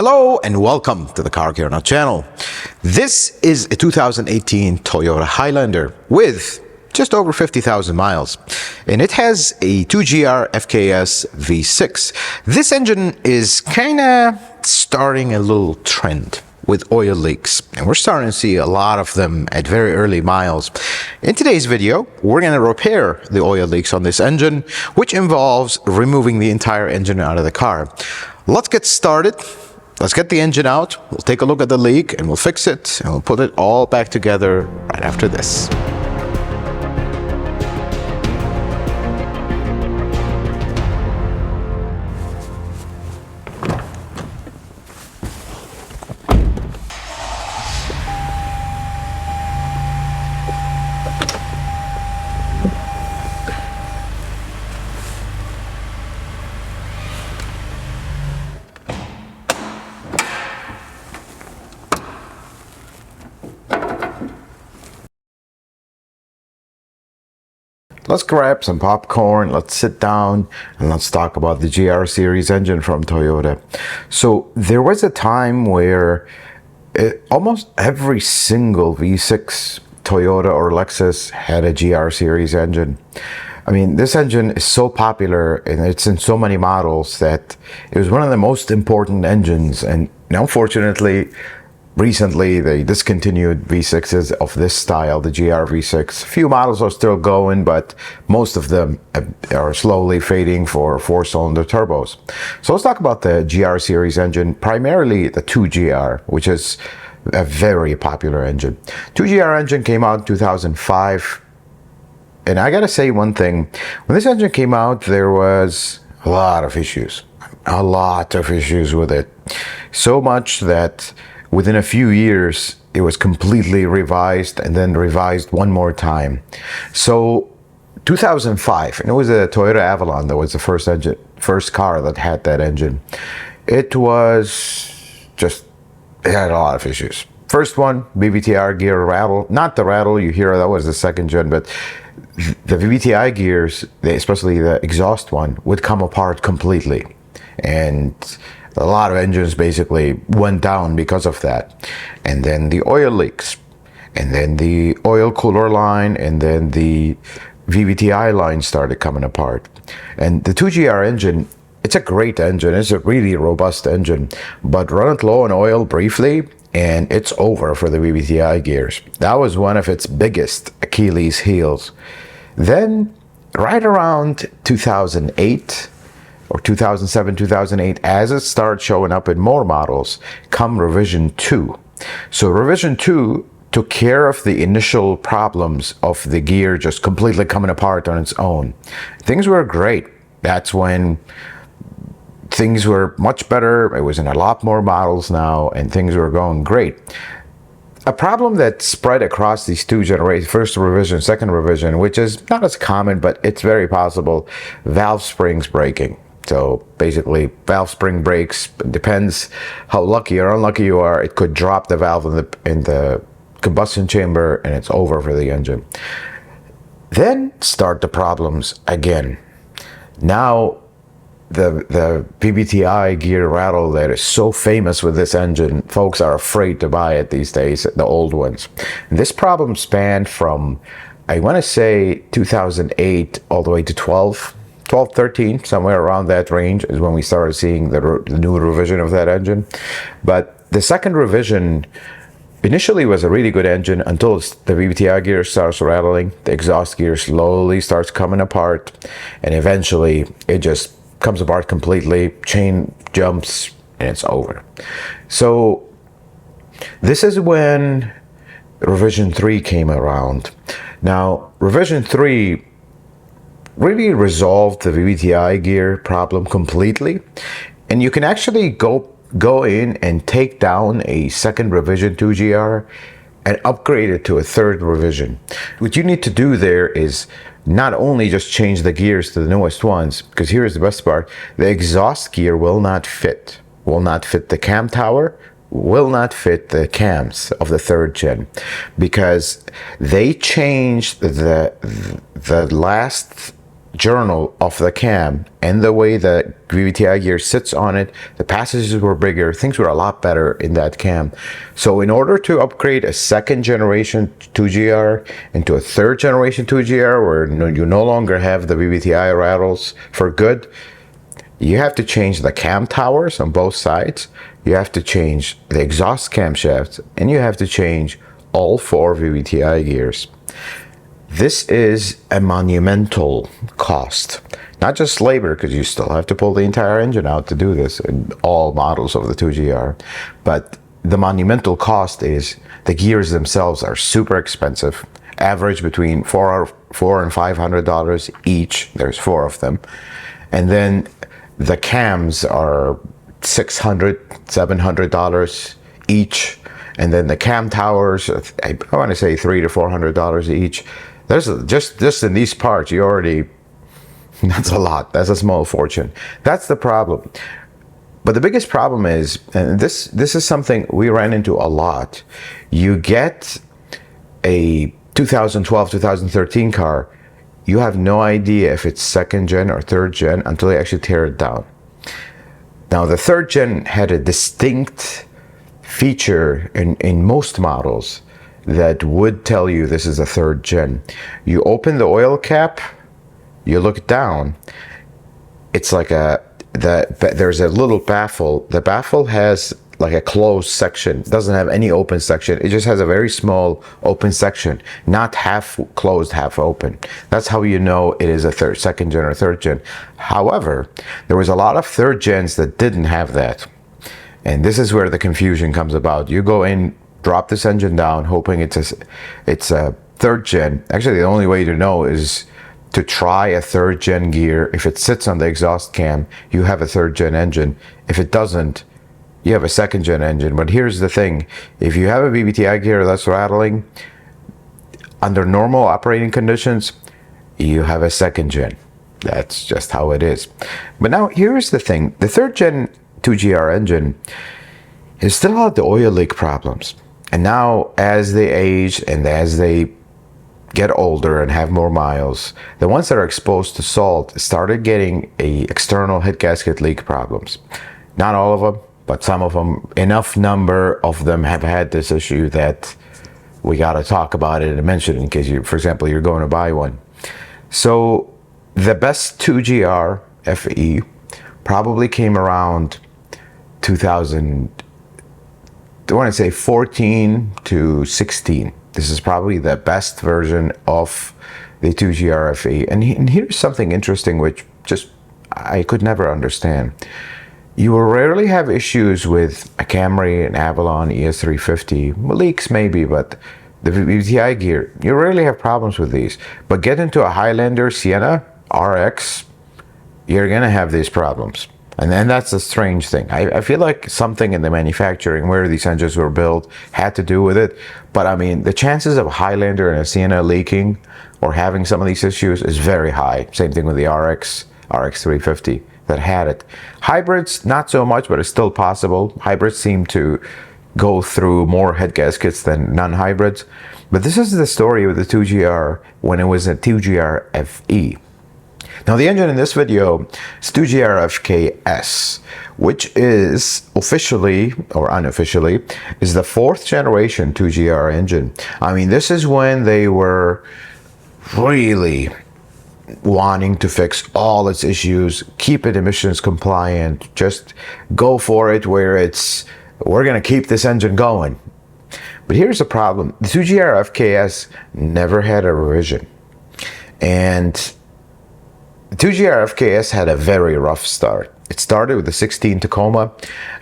Hello and welcome to the Car Care Now channel. This is a 2018 Toyota Highlander with just over 50,000 miles, and it has a 2GR FKS V6. This engine is kind of starting a little trend with oil leaks, and we're starting to see a lot of them at very early miles. In today's video, we're going to repair the oil leaks on this engine, which involves removing the entire engine out of the car. Let's get started. Let's get the engine out, we'll take a look at the leak, and we'll fix it, and we'll put it all back together right after this. Let's grab some popcorn, let's sit down, and let's talk about the GR series engine from Toyota. So there was a time where almost every single V6 Toyota or Lexus had a GR series engine. I mean, this engine is so popular and it's in so many models that it was one of the most important engines, and unfortunately recently, they discontinued V6s of this style, the GR V6. A few models are still going, but most of them are slowly fading for four-cylinder turbos. So let's talk about the GR series engine, primarily the 2GR, which is a very popular engine. 2GR engine came out in 2005. And I gotta say one thing, when this engine came out, there was a lot of issues with it. So much that within a few years, it was completely revised and then revised one more time. So 2005, and it was a Toyota Avalon that was the first car that had that engine. It had a lot of issues. First one, VVTi gear rattle. Not the rattle you hear, that was the second gen, but the VVTi gears, especially the exhaust one, would come apart completely. And a lot of engines basically went down because of that. And then the oil leaks, and then the oil cooler line, and then the VVTi line started coming apart. And the 2GR engine, it's a great engine. It's a really robust engine, but run it low on oil briefly, and it's over for the VVTi gears. That was one of its biggest Achilles heels. Then, right around 2008, or 2007, 2008, as it started showing up in more models, come revision 2. So revision 2 took care of the initial problems of the gear just completely coming apart on its own. Things were great. That's when things were much better. It was in a lot more models now, and things were going great. A problem that spread across these two generations, first revision, second revision, which is not as common, but it's very possible, valve springs breaking. So basically, valve spring breaks. It depends how lucky or unlucky you are. It could drop the valve in the combustion chamber, and it's over for the engine. Then start the problems again. Now, the VVTi gear rattle that is so famous with this engine, folks are afraid to buy it these days, the old ones. And this problem spanned from, I want to say, 2008 all the way to 12, 13, somewhere around that range is when we started seeing the new revision of that engine. But the second revision initially was a really good engine until the VVTi gear starts rattling, the exhaust gear slowly starts coming apart, and eventually it just comes apart completely, chain jumps, and it's over. So this is when revision 3 came around. Now, revision 3 really resolved the VVTi gear problem completely, and you can actually go in and take down a second revision 2GR and upgrade it to a third revision. What you need to do there is not only just change the gears to the newest ones, because here's the best part, the exhaust gear will not fit the cam tower, will not fit the cams of the third gen, because they changed the last journal of the cam and the way the VVTi gear sits on it, the passages were bigger, things were a lot better in that cam. So in order to upgrade a second generation 2GR into a third generation 2GR, where you no longer have the VVTi rattles for good, you have to change the cam towers on both sides, you have to change the exhaust camshafts, and you have to change all 4 VVTi gears. This is a monumental cost. Not just labor, because you still have to pull the entire engine out to do this in all models of the 2GR, but the monumental cost is the gears themselves are super expensive, average between $400 and $500 each. There's 4 of them. And then the cams are $600, $700 each. And then the cam towers, I want to say $300 to $400 each. There's just in these parts, you already, that's a lot. That's a small fortune. That's the problem. But the biggest problem is, and this is something we ran into a lot. You get a 2012, 2013 car, you have no idea if it's second gen or third gen until you actually tear it down. Now, the third gen had a distinct feature in most models that would tell you this is a third gen. You open the oil cap, you look down, it's like there's a little baffle. The baffle has like a closed section. It doesn't have any open section. It just has a very small open section, not half closed, half open. That's how you know it is a second gen or third gen. However, there was a lot of third gens that didn't have that. And this is where the confusion comes about. You go in, drop this engine down, hoping it's a third gen. Actually, the only way to know is to try a third gen gear. If it sits on the exhaust cam, you have a third gen engine. If it doesn't, you have a second gen engine. But here's the thing. If you have a VVTi gear that's rattling, under normal operating conditions, you have a second gen. That's just how it is. But now here's the thing. The third gen 2GR engine is still had the oil leak problems. And now as they age and as they get older and have more miles, the ones that are exposed to salt started getting a external head gasket leak problems. Not all of them, but some of them. Enough number of them have had this issue that we got to talk about it and mention it in case you, for example, you're going to buy one. So the best 2GR FE probably came around 2000, I want to say 14 to 16. This is probably the best version of the 2GR FE. And here's something interesting which just I could never understand. You will rarely have issues with a Camry, an Avalon, ES350, leaks maybe, but the VVTi gear, you rarely have problems with these. But get into a Highlander, Sienna, RX, you're gonna have these problems. And then that's a strange thing. I feel like something in the manufacturing where these engines were built had to do with it. But I mean, the chances of a Highlander and a Sienna leaking or having some of these issues is very high. Same thing with the RX 350 that had it. Hybrids, not so much, but it's still possible. Hybrids seem to go through more head gaskets than non-hybrids. But this is the story with the 2GR when it was a 2GR FE. Now the engine in this video is 2GR FKS, which is officially or unofficially is the 4th generation 2GR engine. I mean, this is when they were really wanting to fix all its issues, keep it emissions compliant, just go for it where we're gonna keep this engine going. But here's the problem. The 2GR FKS never had a revision. And the 2GR FKS had a very rough start. It started with the 16 Tacoma.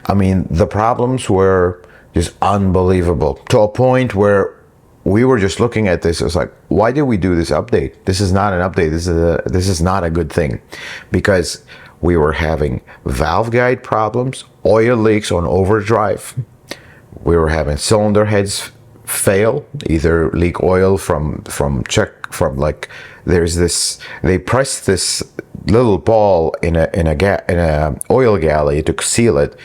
I mean, the problems were just unbelievable to a point where we were just looking at this. It's like, why did we do this update? This is not an update. This is not a good thing, because we were having valve guide problems, oil leaks on overdrive. We were having cylinder heads fail, either leak oil from like there's this, they pressed this little ball in a oil galley to seal it.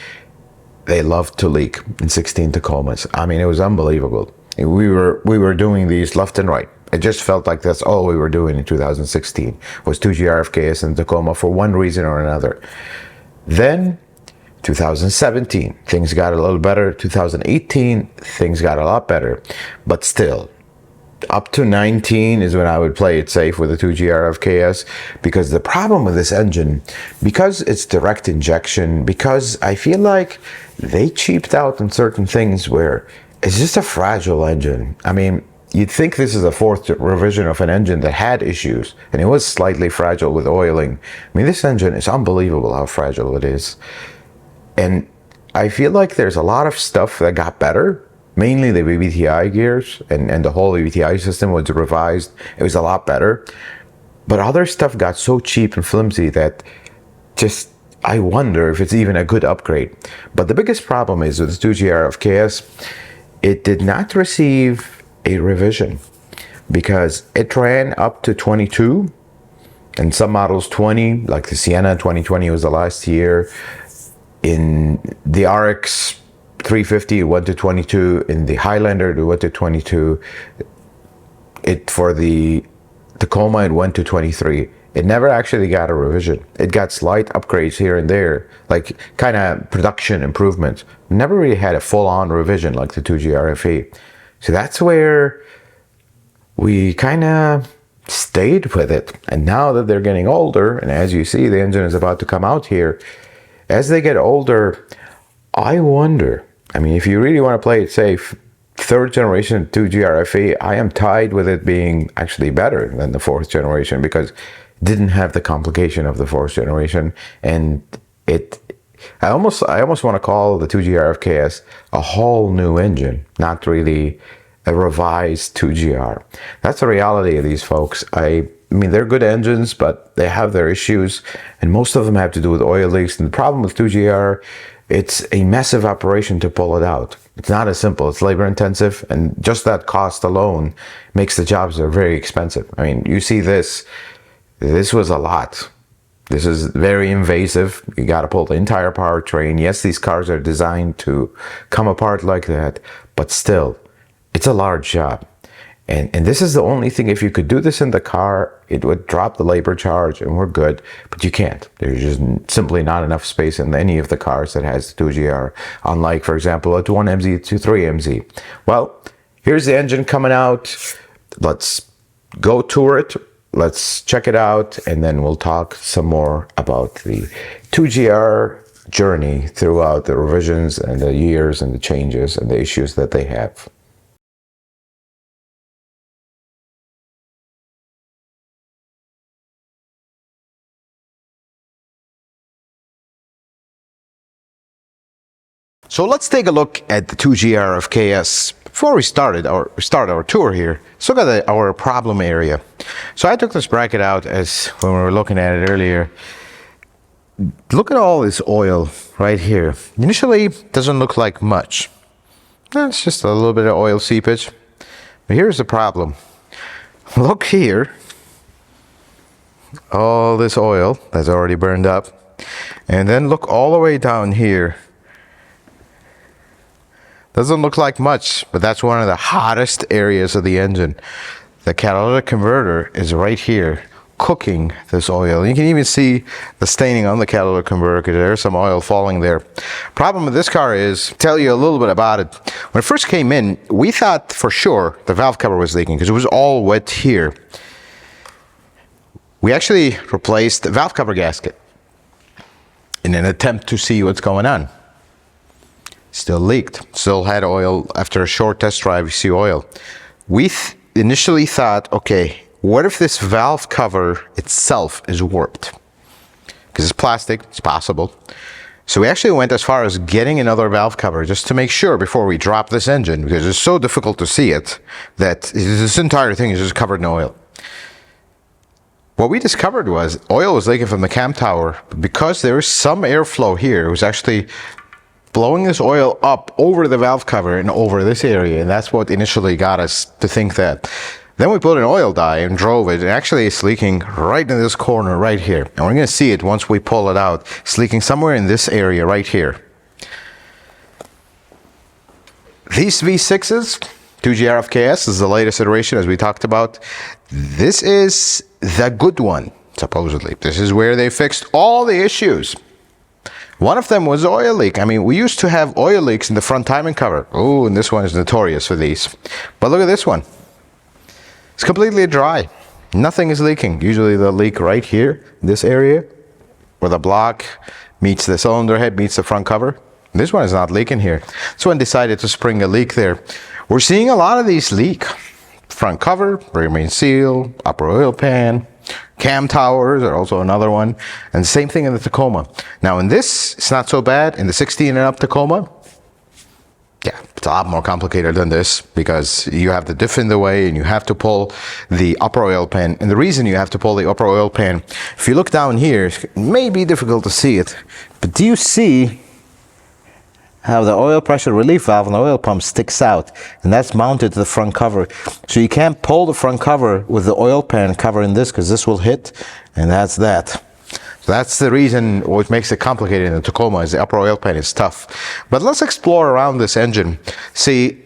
They loved to leak in 16 Tacomas. I mean, it was unbelievable. We were doing these left and right, It just felt like that's all we were doing in 2016 was 2G RFKS in Tacoma for one reason or another. Then 2017, things got a little better. 2018, things got a lot better. But still, up to 19 is when I would play it safe with the 2G RFKS, because the problem with this engine, because it's direct injection, because I feel like they cheaped out on certain things where it's just a fragile engine. I mean, you'd think this is a fourth revision of an engine that had issues, and it was slightly fragile with oiling. I mean, this engine is unbelievable how fragile it is. And I feel like there's a lot of stuff that got better, mainly the VVTi gears, and the whole VVTi system was revised. It was a lot better. But other stuff got so cheap and flimsy that just, I wonder if it's even a good upgrade. But the biggest problem is with the 2G RFKS, it did not receive a revision because it ran up to 22, and some models 20, like the Sienna 2020 was the last year. In the RX 350 it went to 22, in the Highlander it went to 22, for the Tacoma it went to 23. It never actually got a revision. It got slight upgrades here and there, like kind of production improvements. Never really had a full-on revision like the 2G RFE. So that's where we kind of stayed with it. And now that they're getting older, and as you see, the engine is about to come out here, as they get older, I wonder, I mean, if you really want to play it safe, third generation 2G RFE, I am tied with it being actually better than the fourth generation because it didn't have the complication of the fourth generation. And I almost want to call the 2G RFKS a whole new engine, not really a revised 2GR. That's the reality of these folks. I mean, they're good engines, but they have their issues, and most of them have to do with oil leaks. And the problem with 2GR, it's a massive operation to pull it out. It's not as simple. It's labor intensive, and just that cost alone makes the jobs that are very expensive. I mean, you see this was a lot. This is very invasive. You got to pull the entire powertrain. Yes, these cars are designed to come apart like that, but still, it's a large job. And this is the only thing, if you could do this in the car, it would drop the labor charge and we're good, but you can't. There's just simply not enough space in any of the cars that has the 2GR, unlike, for example, a 1MZ, 3MZ. Well, here's the engine coming out. Let's go tour it. Let's check it out, and then we'll talk some more about the 2GR journey throughout the revisions and the years and the changes and the issues that they have. So let's take a look at the 2GR of KS. Before we start our tour here, let's look at our problem area. So I took this bracket out as when we were looking at it earlier. Look at all this oil right here. Initially, it doesn't look like much. It's just a little bit of oil seepage. But here's the problem. Look here. All this oil that's already burned up. And then look all the way down here. Doesn't look like much, but that's one of the hottest areas of the engine. The catalytic converter is right here, cooking this oil. You can even see the staining on the catalytic converter because there's some oil falling there. Problem with this car is, tell you a little bit about it. When it first came in, we thought for sure the valve cover was leaking because it was all wet here. We actually replaced the valve cover gasket in an attempt to see what's going on. Still leaked, still had oil. After a short test drive, you see oil. We initially thought, okay, what if this valve cover itself is warped? Because it's plastic, it's possible. So we actually went as far as getting another valve cover just to make sure before we drop this engine, because it's so difficult to see it, that this entire thing is just covered in oil. What we discovered was oil was leaking from the cam tower, but because there is some airflow here, it was actually blowing this oil up over the valve cover and over this area, and that's what initially got us to think that. Then we put an oil dye and drove it, and actually it's leaking right in this corner right here. And we're going to see it once we pull it out. It's leaking somewhere in this area right here. These V6s, 2GR FKS is the latest iteration, as we talked about. This is the good one, supposedly. This is where they fixed all the issues. One of them was oil leak. I mean, we used to have oil leaks in the front timing cover. Oh, and this one is notorious for these. But look at this one. It's completely dry. Nothing is leaking. Usually they'll leak right here, this area, where the block meets the cylinder head, meets the front cover. This one is not leaking here. This one decided to spring a leak there. We're seeing a lot of these leak. Front cover, rear main seal, upper oil pan, cam towers are also another one. And same thing in the Tacoma. Now in this, it's not so bad. In the 16 and up Tacoma, yeah, it's a lot more complicated than this because you have the diff in the way and you have to pull the upper oil pan. And the reason you have to pull the upper oil pan, if you look down here, it may be difficult to see it, but do you see how the oil pressure relief valve on the oil pump sticks out? And that's mounted to the front cover. So you can't pull the front cover with the oil pan covering this because this will hit, and that's that. So that's the reason what makes it complicated in the Tacoma is the upper oil pan is tough. But let's explore around this engine. See,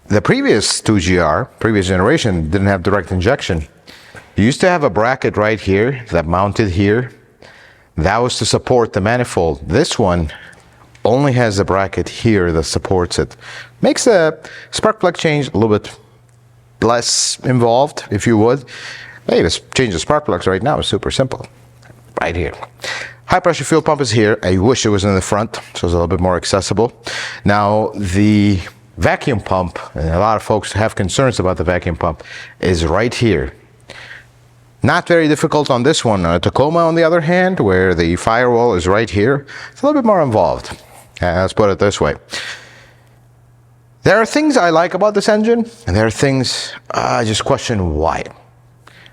the previous 2GR, previous generation, didn't have direct injection. You used to have a bracket right here that mounted here. That was to support the manifold. This one only has a bracket here that supports it. Makes a spark plug change a little bit less involved, if you would. Hey, let's change the spark plugs right now. It's super simple. Right here. High pressure fuel pump is here. I wish it was in the front, so it's a little bit more accessible. Now, the vacuum pump, and a lot of folks have concerns about the vacuum pump, is right here. Not very difficult on this one. On a Tacoma, on the other hand, where the firewall is right here, it's a little bit more involved. Let's put it this way. There are things I like about this engine, and there are things I just question why.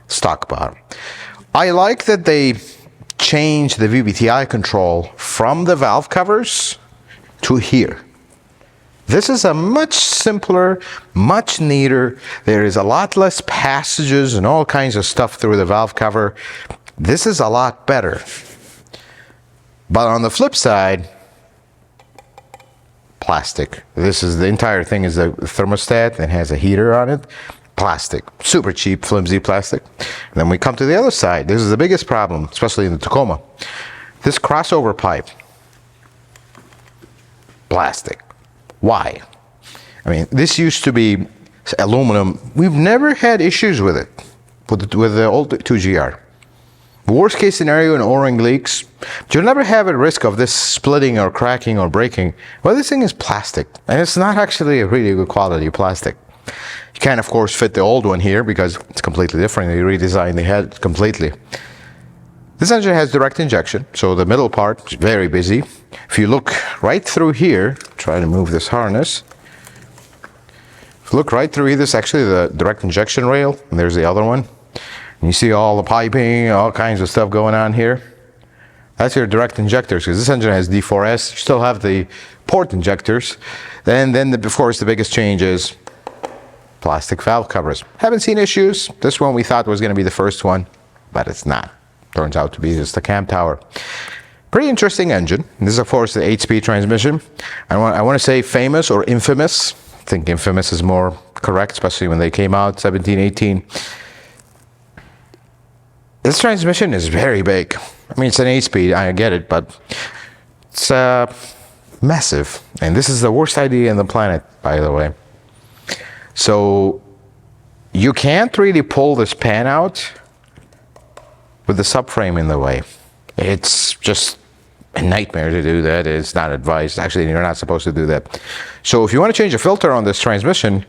Let's talk about them. I like that they change the VVTi control from the valve covers to here. This is a much simpler, much neater. There is a lot less passages and all kinds of stuff through the valve cover. This is a lot better. But on the flip side, plastic. This is the entire thing is a thermostat and has a heater on it. Plastic, super cheap, flimsy plastic. And then we come to the other side. This is the biggest problem, especially in the Tacoma. This crossover pipe, plastic. Why? I mean, this used to be aluminum. We've never had issues with it, with the old 2GR. Worst case scenario in O-ring leaks, you'll never have a risk of this splitting or cracking or breaking. Well, this thing is plastic, and it's not actually a really good quality plastic. You can't, of course, fit the old one here because it's completely different. They redesigned the head completely. This engine has direct injection, so the middle part is very busy. If you look right through here, try to move this harness. If you look right through here, this is actually the direct injection rail, and there's the other one. And you see all the piping, all kinds of stuff going on here. That's your direct injectors, because this engine has D4S. You still have the port injectors. Then of course, the biggest change is plastic valve covers. Haven't seen issues. This one we thought was going to be the first one, but it's not. Turns out to be just a cam tower. Pretty interesting engine. This is, of course, the 8-speed transmission. I want to say famous or infamous. I think infamous is more correct, especially when they came out, 17, 18. This transmission is very big. I mean, it's an 8-speed, I get it, but it's massive. And this is the worst idea in the planet, by the way. So you can't really pull this pan out with the subframe in the way. It's just a nightmare to do that. It's not advised. Actually, you're not supposed to do that. So if you want to change a filter on this transmission,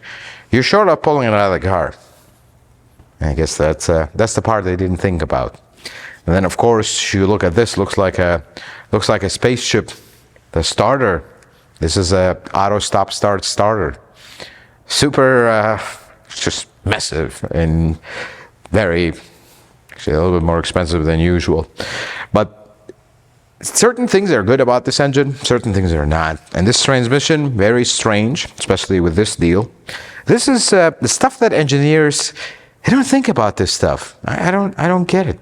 you're short of pulling it out of the car. I guess that's the part they didn't think about. And then, of course, you look at this. Looks like a spaceship. The starter. This is a auto stop start starter. Super, just massive and very, actually a little bit more expensive than usual. But certain things are good about this engine, certain things are not. And this transmission, very strange, especially with this deal. This is the stuff that engineers, they don't think about this stuff. I don't get it.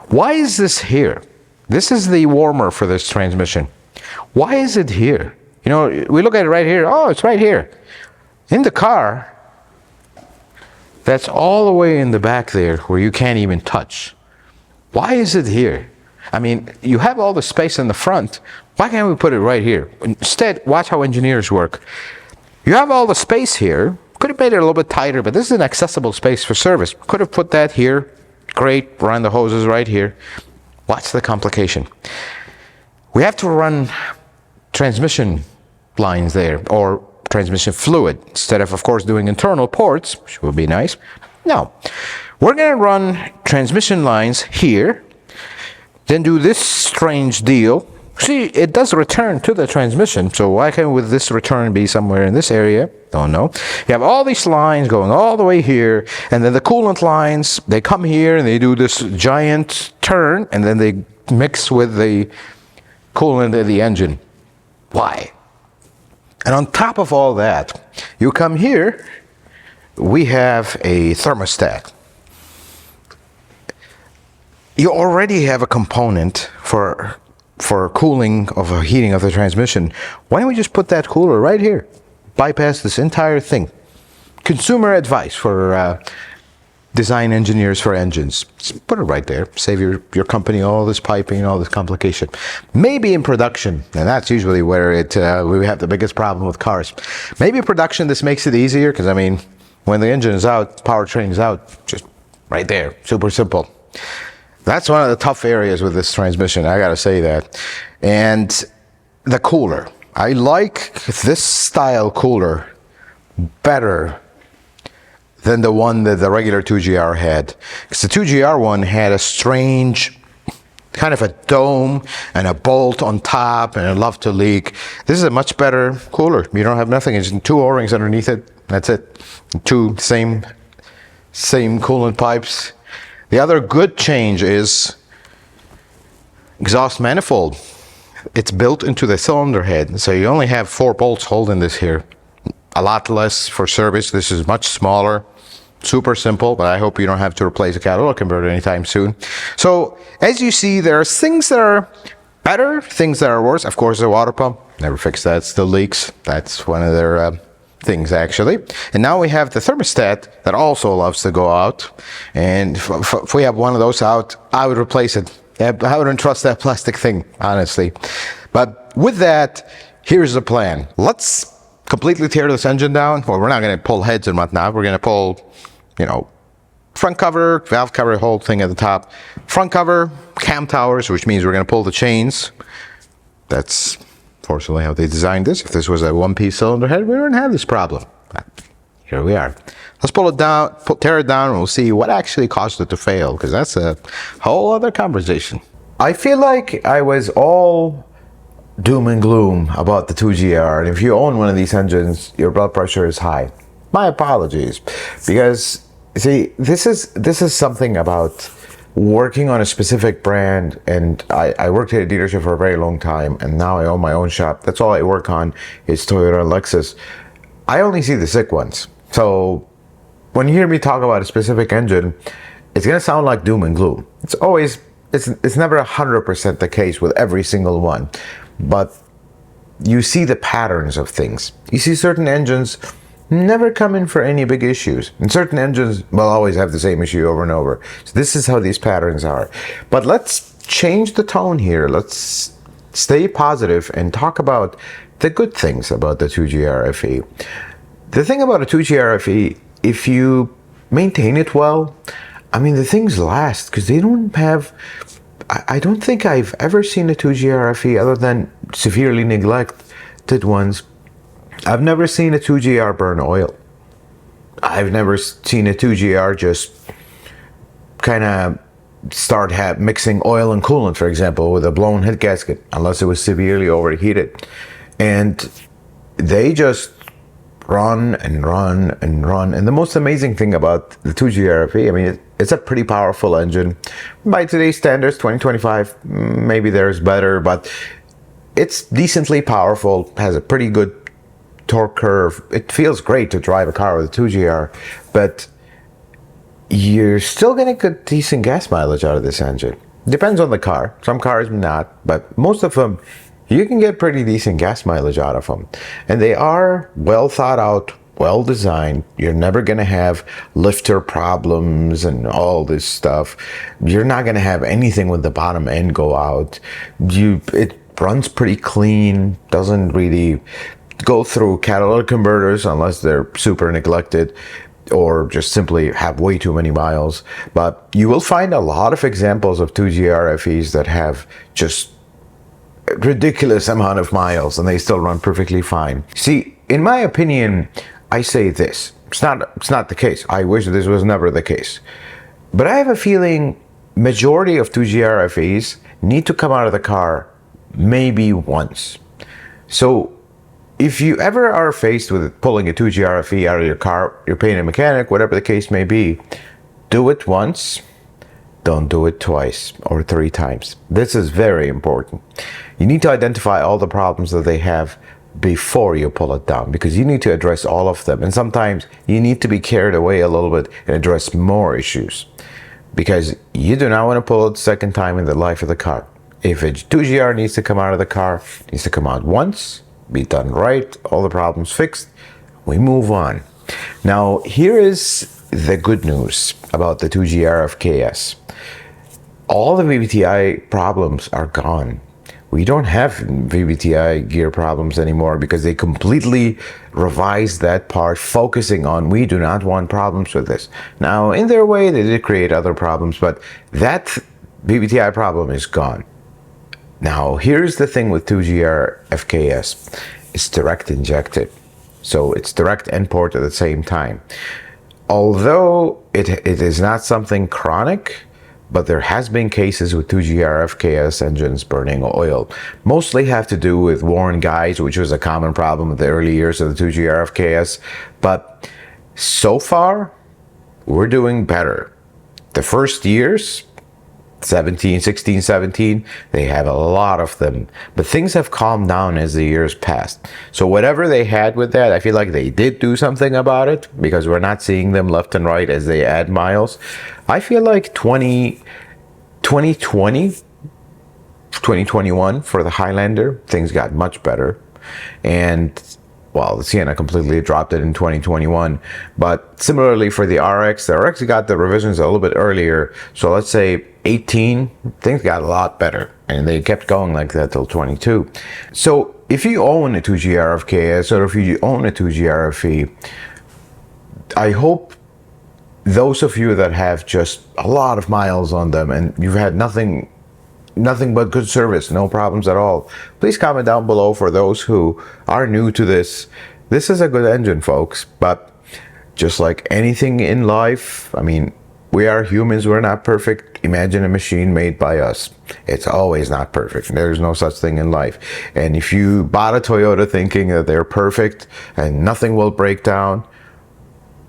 Why is this here? This is the warmer for this transmission. Why is it here? You know, we look at it right here. Oh, it's right here. In the car, that's all the way in the back there where you can't even touch. Why is it here? I mean, you have all the space in the front. Why can't we put it right here? Instead, watch how engineers work. You have all the space here. Could have made it a little bit tighter, but this is an accessible space for service. Could have put that here. Great, run the hoses right here. What's the complication? We have to run transmission lines there, or transmission fluid, instead of course, doing internal ports, which would be nice. No. We're going to run transmission lines here, then do this strange deal. See, it does return to the transmission, so why can't with this return be somewhere in this area? Don't know. You have all these lines going all the way here, and then the coolant lines, they come here and they do this giant turn, and then they mix with the coolant in the engine. Why? And on top of all that, you come here, we have a thermostat. You already have a component for cooling of a heating of the transmission. Why don't we just put that cooler right here? Bypass this entire thing. Consumer advice for design engineers for engines. Just put it right there. Save your company all this piping and all this complication. Maybe in production, and that's usually where we have the biggest problem with cars. Maybe in production this makes it easier, because I mean, when the engine is out, powertrain is out, just right there. Super simple. That's one of the tough areas with this transmission, I gotta say that. And the cooler. I like this style cooler better than the one that the regular 2GR had. Because the 2GR one had a strange kind of a dome and a bolt on top, and it loved to leak. This is a much better cooler. You don't have nothing. It's two O-rings underneath it. That's it. Two same coolant pipes. The other good change is exhaust manifold. It's built into the cylinder head, so you only have 4 bolts holding this here. A lot less for service. This is much smaller. Super simple, but I hope you don't have to replace a catalytic converter anytime soon. So as you see, there are things that are better, things that are worse. Of course, the water pump, never fixed that, still leaks. That's one of their things actually. And now we have the thermostat that also loves to go out. And if we have one of those out, I would replace it. I wouldn't trust that plastic thing, honestly. But with that, here's the plan. Let's completely tear this engine down. Well, we're not going to pull heads and whatnot. We're going to pull, front cover, valve cover, whole thing at the top. Front cover, cam towers, which means we're going to pull the chains. That's fortunately how they designed this. If this was a one-piece cylinder head, we wouldn't have this problem. But here we are. Let's pull it down, tear it down, and we'll see what actually caused it to fail, because that's a whole other conversation. I feel like I was all doom and gloom about the 2GR, and if you own one of these engines, your blood pressure is high. My apologies, because see, this is something about working on a specific brand, and I worked at a dealership for a very long time, and now I own my own shop. That's all I work on is Toyota and Lexus. I only see the sick ones. So when you hear me talk about a specific engine, it's gonna sound like doom and gloom. It's never 100% the case with every single one, but you see the patterns of things. You see certain engines never come in for any big issues, and certain engines will always have the same issue over and over. So this is how these patterns are. But let's change the tone here. Let's stay positive and talk about the good things about the 2GR FE. The thing about a 2GR FE, if you maintain it well, I mean, the things last, because they don't have, I don't think I've ever seen a 2GR FE other than severely neglected ones. I've never seen a 2GR burn oil. I've never seen a 2GR just kind of start mixing oil and coolant, for example, with a blown head gasket, unless it was severely overheated. And they just run and run and run. And the most amazing thing about the 2GR FE, I mean, it's a pretty powerful engine. By today's standards, 2025, maybe there's better, but it's decently powerful, has a pretty good torque curve. It feels great to drive a car with a 2GR, but you're still going to get decent gas mileage out of this engine. Depends on the car. Some cars not, but most of them, you can get pretty decent gas mileage out of them. And they are well thought out, well designed. You're never going to have lifter problems and all this stuff. You're not going to have anything with the bottom end go out. It runs pretty clean, doesn't really go through catalytic converters unless they're super neglected or just simply have way too many miles. But you will find a lot of examples of 2GR FEs that have just ridiculous amount of miles and they still run perfectly fine. See, in my opinion, I say this. It's not the case. I wish this was never the case. But I have a feeling majority of 2GR FEs need to come out of the car maybe once. So if you ever are faced with pulling a 2GR FE out of your car, you're paying a mechanic, whatever the case may be, do it once. Don't do it twice or 3 times. This is very important. You need to identify all the problems that they have before you pull it down, because you need to address all of them. And sometimes you need to be carried away a little bit and address more issues, because you do not want to pull it second time in the life of the car. If a 2GR needs to come out of the car, it needs to come out once, be done right, all the problems fixed, we move on. Now, here is the good news about the 2GR FKS. All the VVTi problems are gone. We don't have VVTi gear problems anymore because they completely revised that part, focusing on we do not want problems with this. Now, in their way, they did create other problems, but that VVTi problem is gone. Now, here's the thing with 2GR FKS. It's direct injected. So it's direct and port at the same time. Although it is not something chronic, but there has been cases with 2GR FKS engines burning oil. Mostly have to do with worn guides, which was a common problem in the early years of the 2GR FKS. But so far, we're doing better. The first years, 16, 17, they have a lot of them. But things have calmed down as the years passed. So whatever they had with that, I feel like they did do something about it, because we're not seeing them left and right as they add miles. I feel like 2020, 2021 for the Highlander, things got much better. And well, the Sienna completely dropped it in 2021. But similarly for the RX got the revisions a little bit earlier. So let's say 18, things got a lot better. And they kept going like that till 22. So if you own a 2GR FKS or if you own a 2GR FE, I hope those of you that have just a lot of miles on them and you've had nothing but good service, no problems at all, please comment down below. For those who are new to this is a good engine, folks. But just like anything in life, I mean, we are humans, we're not perfect. Imagine a machine made by us. It's always not perfect. There's no such thing in life. And if you bought a Toyota thinking that they're perfect and nothing will break down,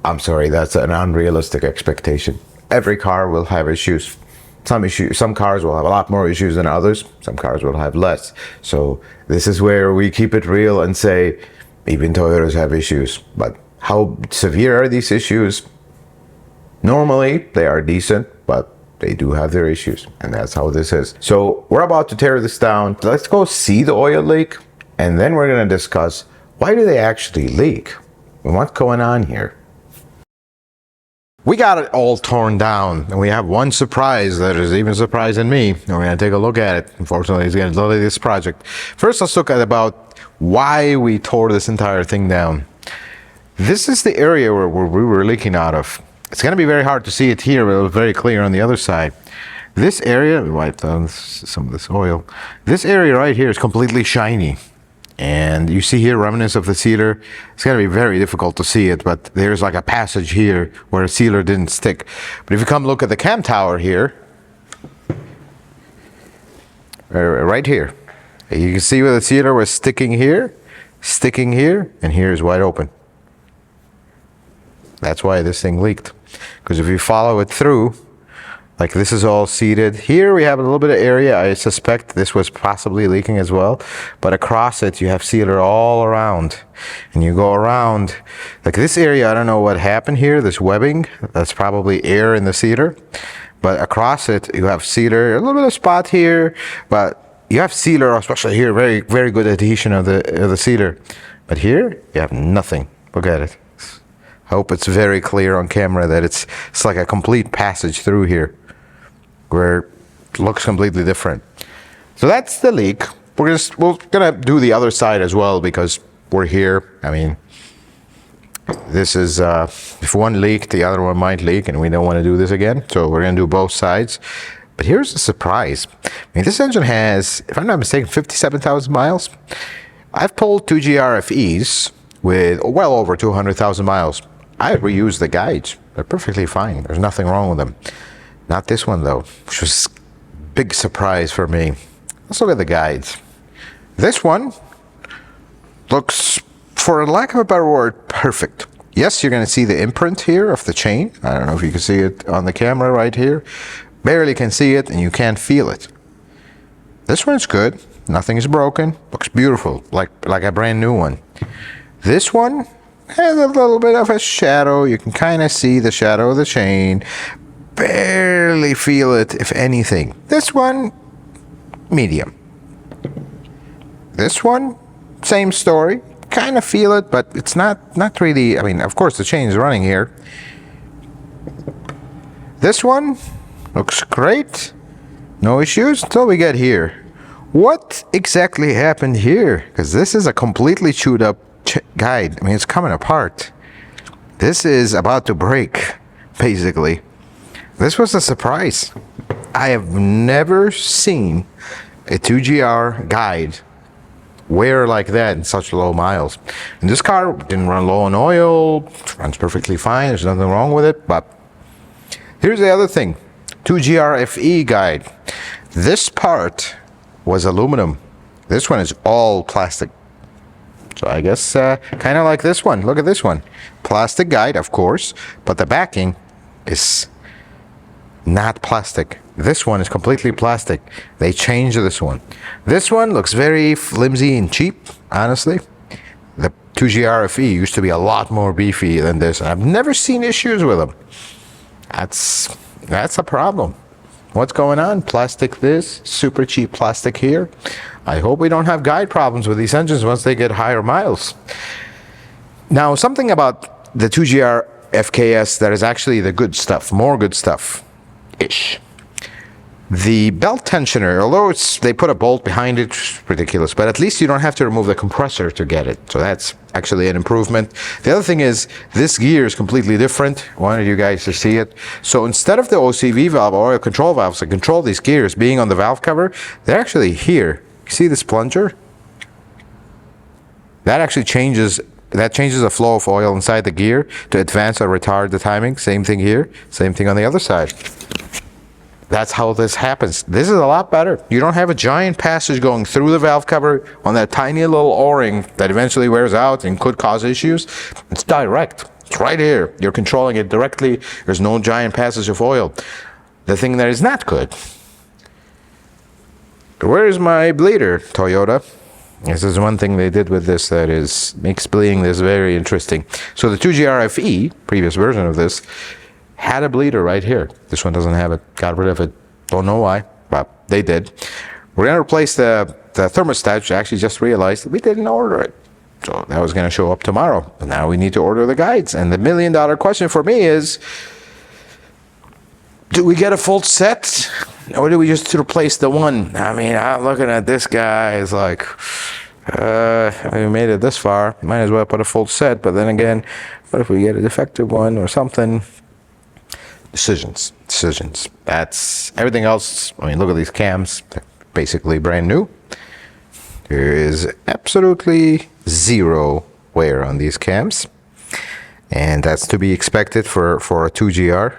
I'm sorry, that's an unrealistic expectation. Every car will have issues. Some cars will have a lot more issues than others. Some cars will have less. So this is where we keep it real and say, even Toyotas have issues. But how severe are these issues? Normally, they are decent, but they do have their issues. And that's how this is. So we're about to tear this down. Let's go see the oil leak. And then we're going to discuss, why do they actually leak? And what's going on here? We got it all torn down, and we have one surprise that is even surprising me. And we're going to take a look at it. Unfortunately, it's going to delay this project. First, let's look at about why we tore this entire thing down. This is the area where we were leaking out of. It's going to be very hard to see it here, but it was very clear on the other side. This area, we wiped down some of this oil. This area right here is completely shiny. And you see here remnants of the sealer. It's going to be very difficult to see it, but there's like a passage here where a sealer didn't stick. But if you come look at the cam tower here, right here, you can see where the sealer was sticking here, and here is wide open. That's why this thing leaked. Because if you follow it through, like this is all seated. Here we have a little bit of area. I suspect this was possibly leaking as well. But across it, you have sealer all around. And you go around, like this area, I don't know what happened here, this webbing. That's probably air in the sealer. But across it, you have sealer, a little bit of spot here. But you have sealer, especially here, very, very good adhesion of the sealer. But here, you have nothing. Look at it. I hope it's very clear on camera that it's like a complete passage through here where it looks completely different. So that's the leak. We're gonna do the other side as well because we're here. I mean, this is if one leaked, the other one might leak, and we don't want to do this again. So we're gonna do both sides. But here's the surprise. I mean, this engine has, if I'm not mistaken, 57,000 miles. I've pulled 2GR-FEs with well over 200,000 miles. I reuse the guides. They're perfectly fine. There's nothing wrong with them. Not this one though, which was a big surprise for me. Let's look at the guides. This one looks, for lack of a better word, perfect. Yes, you're going to see the imprint here of the chain. I don't know if you can see it on the camera right here. Barely can see it and you can't feel it. This one's good. Nothing is broken. Looks beautiful, like a brand new one. This one has a little bit of a shadow. You can kind of see the shadow of the chain. Barely feel it, if anything. This one, medium. This one, same story. Kind of feel it, but it's not really. I mean, of course, the chain is running here. This one looks great. No issues until we get here. What exactly happened here? Because this is a completely chewed up guide. I mean, it's coming apart. This is about to break, basically. This was a surprise. I have never seen a 2GR guide wear like that in such low miles. And this car didn't run low on oil, runs perfectly fine, there's nothing wrong with it. But here's the other thing, 2GR-FE guide. This part was aluminum. This one is all plastic. So I guess kind of like this one. Look at this one. Plastic guide, of course, but the backing is not plastic. This one is completely plastic. They changed this one. This one looks very flimsy and cheap, honestly. The 2GR-FE used to be a lot more beefy than this, and I've never seen issues with them. That's a problem. What's going on? Plastic this, super cheap plastic here. I hope we don't have guide problems with these engines once they get higher miles. Now, something about the 2GR FKS that is actually the good stuff, more good stuff-ish. The belt tensioner, although they put a bolt behind it, ridiculous, but at least you don't have to remove the compressor to get it. So that's actually an improvement. The other thing is this gear is completely different. I wanted you guys to see it. So instead of the OCV valve, or oil control valves that control these gears being on the valve cover, they're actually here. You see this plunger? That actually changes the flow of oil inside the gear to advance or retard the timing. Same thing here, same thing on the other side. That's how this happens. This is a lot better. You don't have a giant passage going through the valve cover on that tiny little O-ring that eventually wears out and could cause issues. It's direct. It's right here. You're controlling it directly. There's no giant passage of oil. The thing that is not good. Where is my bleeder, Toyota? This is one thing they did with this that makes bleeding this very interesting. So the 2GR-FE, previous version of this, had a bleeder right here. This one doesn't have it. Got rid of it. Don't know why, but they did. We're going to replace the thermostat, which I actually just realized we didn't order it. So that was going to show up tomorrow. But now we need to order the guides. And the $1,000,000 question for me is, do we get a full set? Or do we just replace the one? I mean, I'm looking at this guy. It's like, we made it this far. Might as well put a full set. But then again, what if we get a defective one or something? Decisions. That's everything else. I mean, look at these cams. They're basically brand new. There is absolutely zero wear on these cams. And that's to be expected for a 2GR.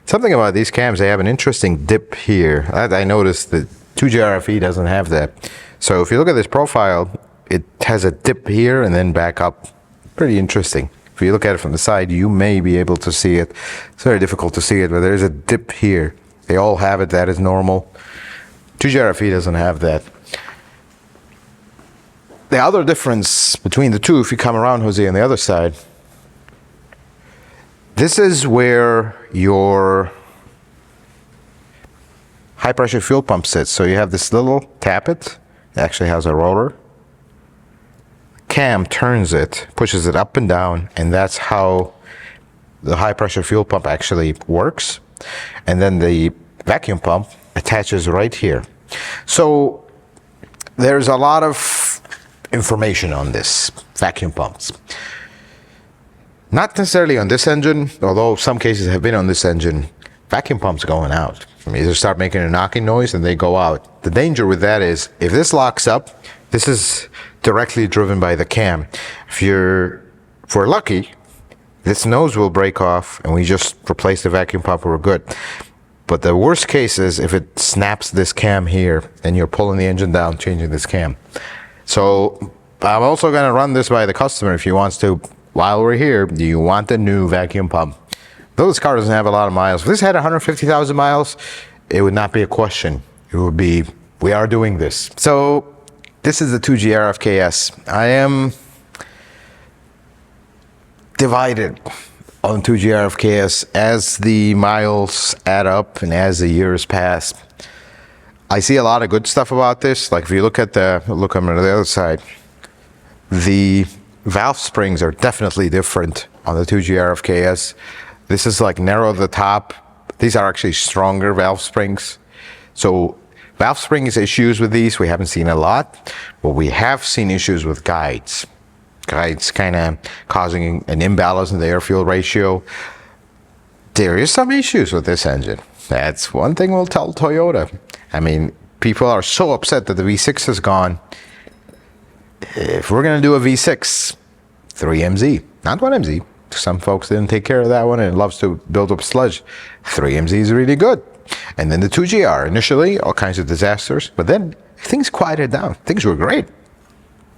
Something about these cams, they have an interesting dip here. I noticed that 2GR-FE doesn't have that. So if you look at this profile, it has a dip here and then back up. Pretty interesting. If you look at it from the side, you may be able to see it. It's very difficult to see it, but there's a dip here. They all have it. That is normal. 2GR-FE doesn't have that. The other difference between the two, if you come around, Jose, on the other side, this is where your high pressure fuel pump sits. So you have this little tappet. It actually has a rotor. Cam turns it, pushes it up and down, and that's how the high pressure fuel pump actually works. And then the vacuum pump attaches right here. So there's a lot of information on this vacuum pumps. Not necessarily on this engine, although some cases have been on this engine. Vacuum pumps going out. I mean, you start making a knocking noise and they go out. The danger with that is if this locks up, this is directly driven by the cam. If we're lucky, this nose will break off and we just replace the vacuum pump, we're good. But the worst case is if it snaps this cam here and you're pulling the engine down, changing this cam. So I'm also going to run this by the customer if he wants to. While we're here, do you want the new vacuum pump? Though this car doesn't have a lot of miles, if this had 150,000 miles, it would not be a question. It would be, we are doing this. So this is the 2G RFKS. I am divided on 2G RFKS as the miles add up and as the years pass. I see a lot of good stuff about this. Like if you look on the other side, the valve springs are definitely different on the 2G RFKS. This is like narrow at the top. These are actually stronger valve springs. So valve springs issues with these, we haven't seen a lot, but we have seen issues with guides. Guides kind of causing an imbalance in the air-fuel ratio. There is some issues with this engine. That's one thing we'll tell Toyota. I mean, people are so upset that the V6 is gone. If we're going to do a V6, 3MZ, not 1MZ. Some folks didn't take care of that one and it loves to build up sludge. 3MZ is really good. And then the 2GR, initially, all kinds of disasters. But then things quieted down. Things were great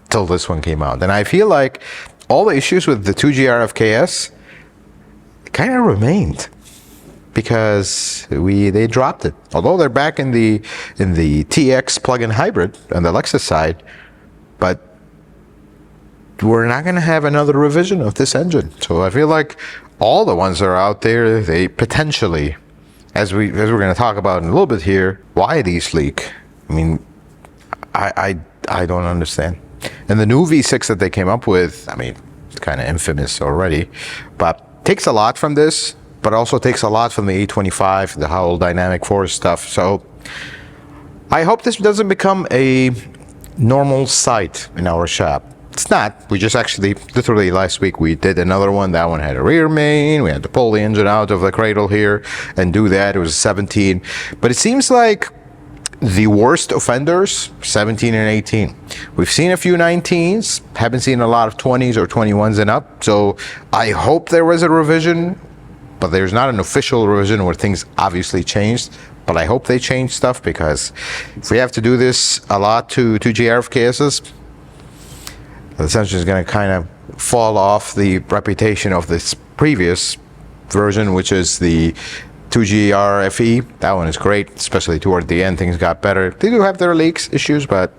till this one came out. And I feel like all the issues with the 2GR FKS kind of remained because they dropped it. Although they're back in the TX plug-in hybrid on the Lexus side, but we're not going to have another revision of this engine. So I feel like all the ones that are out there, they potentially, as we're going to talk about in a little bit here, why these leak. I mean, I don't understand. And the new V6 that they came up with, I mean, it's kind of infamous already, but takes a lot from this, but also takes a lot from the A25, the whole dynamic force stuff. So I hope this doesn't become a normal sight in our shop. It's not. We just actually, literally last week, we did another one. That one had a rear main. We had to pull the engine out of the cradle here and do that. It was 17. But it seems like the worst offenders, 17 and 18. We've seen a few 19s. Haven't seen a lot of 20s or 21s and up. So I hope there was a revision, but there's not an official revision where things obviously changed. But I hope they change stuff because if we have to do this a lot to GRFKSs, the engine is going to kind of fall off the reputation of this previous version, which is the 2GR FE. That one is great, especially toward the end. Things got better. They do have their leaks issues, but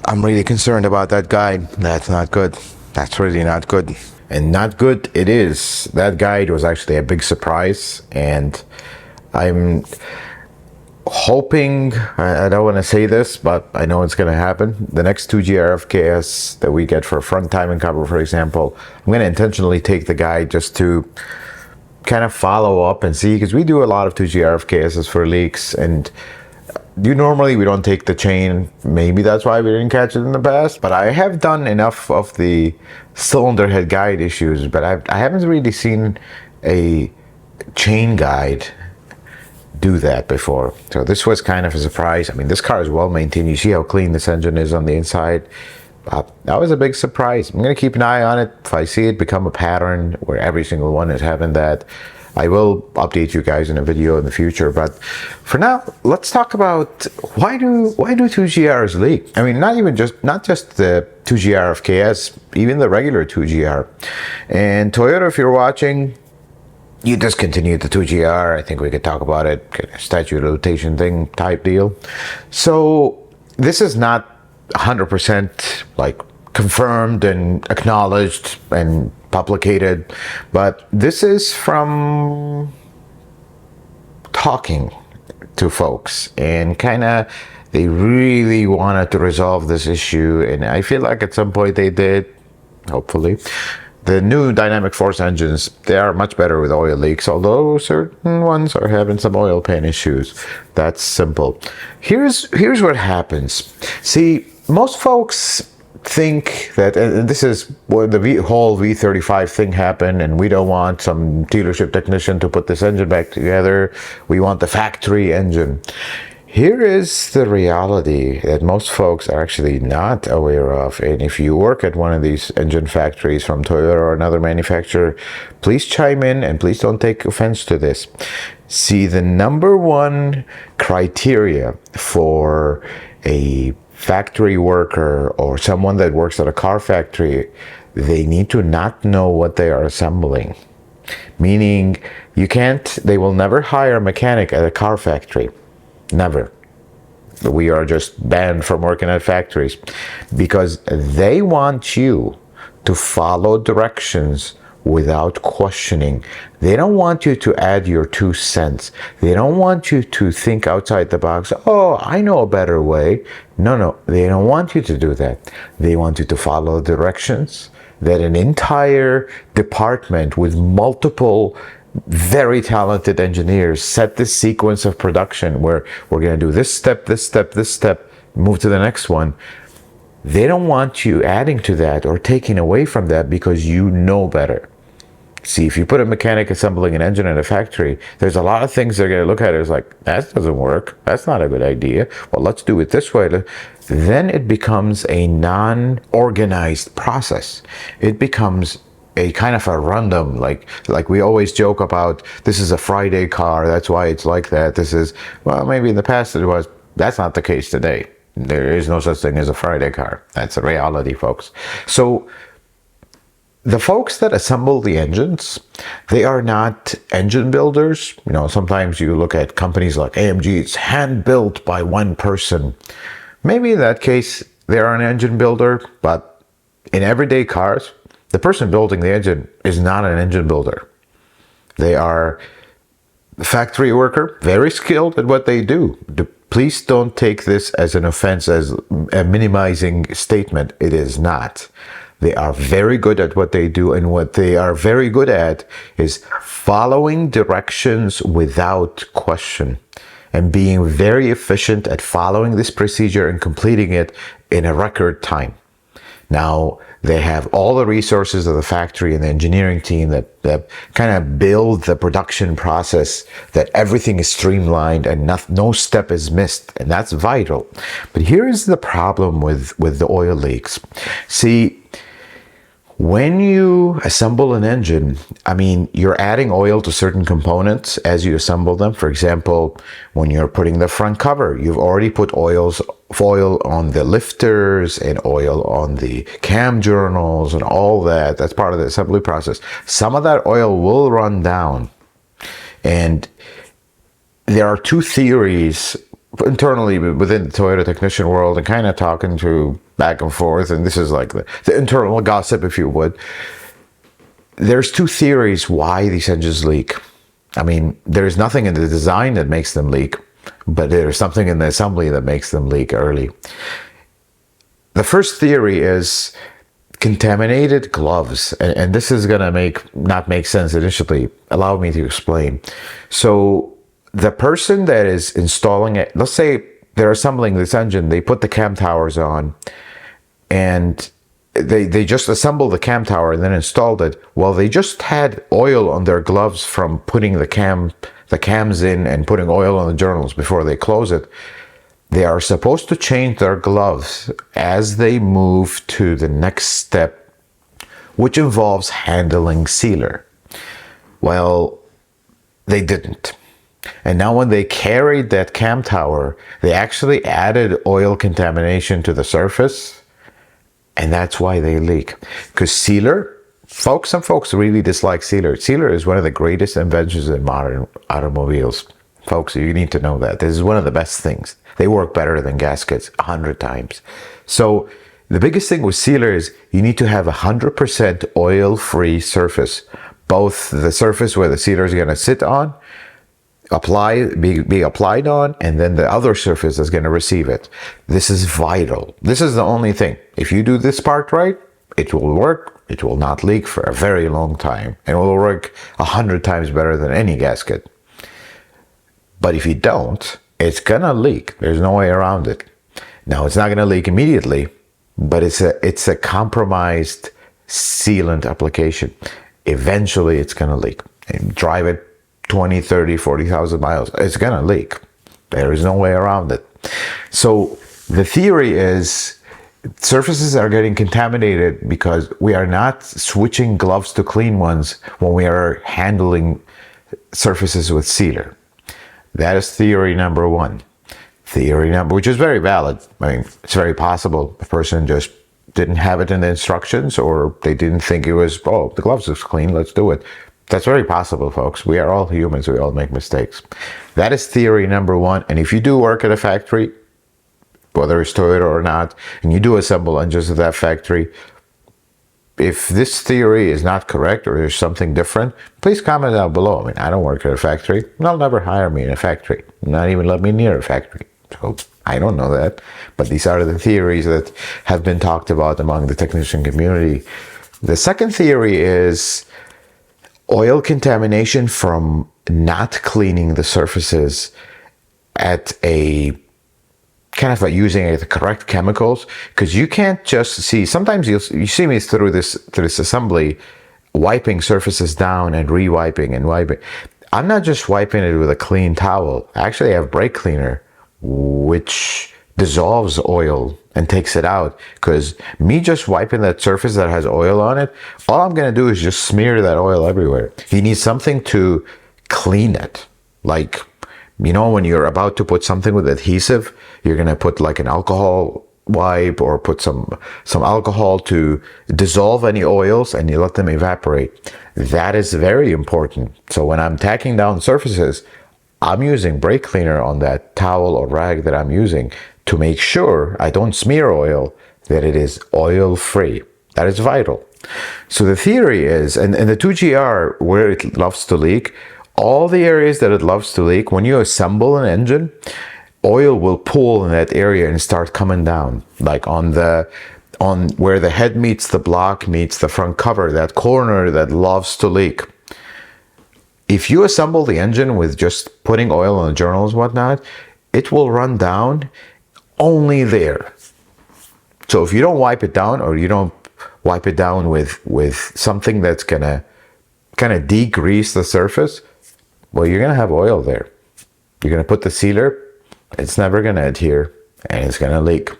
I'm really concerned about that guide. That's not good. That's really not good. And not good it is. That guide was actually a big surprise, and I'm hoping, I don't want to say this, but I know it's going to happen. The next 2G RFKS that we get for front timing cover, for example, I'm going to intentionally take the guide just to kind of follow up and see, because we do a lot of 2G RFKSs for leaks, and we don't take the chain. Maybe that's why we didn't catch it in the past, but I have done enough of the cylinder head guide issues, but I haven't really seen a chain guide do that before. So this was kind of a surprise. I mean, this car is well maintained. You see how clean this engine is on the inside. That was a big surprise. I'm going to keep an eye on it. If I see it become a pattern where every single one is having that, I will update you guys in a video in the future. But for now, let's talk about why do 2GRs leak? I mean, not just the 2GR FKS, even the regular 2GR. And Toyota, if you're watching, you discontinued the 2GR. I think we could talk about it, statute of limitation thing type deal. So this is not 100% like confirmed and acknowledged and publicated, but this is from talking to folks, and kind of they really wanted to resolve this issue, and I feel like at some point they did, hopefully. The new dynamic force engines, they are much better with oil leaks, although certain ones are having some oil pan issues. That's simple. Here's what happens. See, most folks think that, and this is where the whole V35 thing happened, and we don't want some dealership technician to put this engine back together. We want the factory engine. Here is the reality that most folks are actually not aware of. And if you work at one of these engine factories from Toyota or another manufacturer, please chime in and please don't take offense to this. See, the number one criteria for a factory worker or someone that works at a car factory, they need to not know what they are assembling. Meaning, they will never hire a mechanic at a car factory. Never. We are just banned from working at factories because they want you to follow directions without questioning. They don't want you to add your 2 cents. They don't want you to think outside the box. Oh, I know a better way. No, they don't want you to do that. They want you to follow directions that an entire department with multiple very talented engineers set this sequence of production where we're going to do this step, move to the next one. They don't want you adding to that or taking away from that because you know better. See, if you put a mechanic assembling an engine in a factory, there's a lot of things they're going to look at it as like, that doesn't work. That's not a good idea. Well, let's do it this way. Then it becomes a non-organized process. It becomes a kind of a random, like we always joke about, this is a Friday car, that's why it's like that. This is, well, maybe in the past it was. That's not the case today. There is no such thing as a Friday car. That's a reality, folks. So the folks that assemble the engines, they are not engine builders. You know, sometimes you look at companies like AMG, it's hand built by one person. Maybe in that case, they're an engine builder, but in everyday cars, the person building the engine is not an engine builder. They are a factory worker, very skilled at what they do. Please don't take this as an offense, as a minimizing statement. It is not. They are very good at what they do, and what they are very good at is following directions without question and being very efficient at following this procedure and completing it in a record time. Now, they have all the resources of the factory and the engineering team that kind of build the production process, that everything is streamlined and no step is missed, and that's vital. But here's the problem with the oil leaks. See, when you assemble an engine, I mean, you're adding oil to certain components as you assemble them. For example, when you're putting the front cover, you've already put oil on the lifters and oil on the cam journals and all that. That's part of the assembly process. Some of that oil will run down. And there are 2 theories internally within the Toyota technician world, and kind of talking to back and forth, and this is like the internal gossip, if you would. There's 2 theories why these engines leak. I mean, there's nothing in the design that makes them leak, but there's something in the assembly that makes them leak early. The first theory is contaminated gloves, and this is going to not make sense initially. Allow me to explain. So the person that is installing it, let's say they're assembling this engine, they put the cam towers on, and they just assembled the cam tower and then installed it. Well, they just had oil on their gloves from putting the cams in and putting oil on the journals before they close it. They are supposed to change their gloves as they move to the next step, which involves handling sealer. Well, they didn't. And now when they carried that cam tower, they actually added oil contamination to the surface, and that's why they leak. Because sealer, some folks really dislike sealer. Sealer is one of the greatest inventions in modern automobiles. Folks, you need to know that. This is one of the best things. They work better than gaskets 100 times. So the biggest thing with sealer is you need to have 100% oil-free surface. Both the surface where the sealer is going to sit on, be applied on, and then the other surface is going to receive it. This is vital. This is the only thing. If you do this part right, It will work. It will not leak for a very long time. And it will work 100 times better than any gasket. But if you don't, it's gonna leak. There's no way around it. Now, it's not gonna leak immediately, but it's a compromised sealant application. Eventually, it's gonna leak. And drive it 20, 30, 40,000 miles, it's gonna leak. There is no way around it. So the theory is surfaces are getting contaminated because we are not switching gloves to clean ones when we are handling surfaces with sealer. That is theory number one. Theory number, which is very valid. I mean, it's very possible a person just didn't have it in the instructions, or they didn't think it was, oh, the gloves is clean, let's do it. That's very possible, folks. We are all humans. We all make mistakes. That is theory number one. And if you do work at a factory, whether it's Toyota or not, and you do assemble engines at that factory, if this theory is not correct or there's something different, please comment down below. I mean, I don't work at a factory. They'll never hire me in a factory. Not even let me near a factory. So I don't know that. But these are the theories that have been talked about among the technician community. The second theory is oil contamination from not cleaning the surfaces at a kind of using the correct chemicals, because you can't just see. Sometimes you see me through this assembly wiping surfaces down and re-wiping and wiping. I'm not just wiping it with a clean towel. Actually, I have brake cleaner which dissolves oil and takes it out, because me just wiping that surface that has oil on it, all I'm going to do is just smear that oil everywhere. You need something to clean it. Like, you know, when you're about to put something with adhesive, you're going to put like an alcohol wipe or put some alcohol to dissolve any oils, and you let them evaporate. That is very important. So when I'm tacking down surfaces, I'm using brake cleaner on that towel or rag that I'm using to make sure I don't smear oil, that it is oil free. That is vital. So the theory is, and the 2GR, where it loves to leak, all the areas that it loves to leak, when you assemble an engine, oil will pool in that area and start coming down, like on where the head meets the block meets the front cover, that corner that loves to leak. If you assemble the engine with just putting oil on the journals and whatnot, it will run down only there. So if you don't wipe it down, or you don't wipe it down with something that's gonna kind of degrease the surface, well, you're gonna have oil there. You're gonna put the sealer, it's never gonna adhere, and it's gonna leak.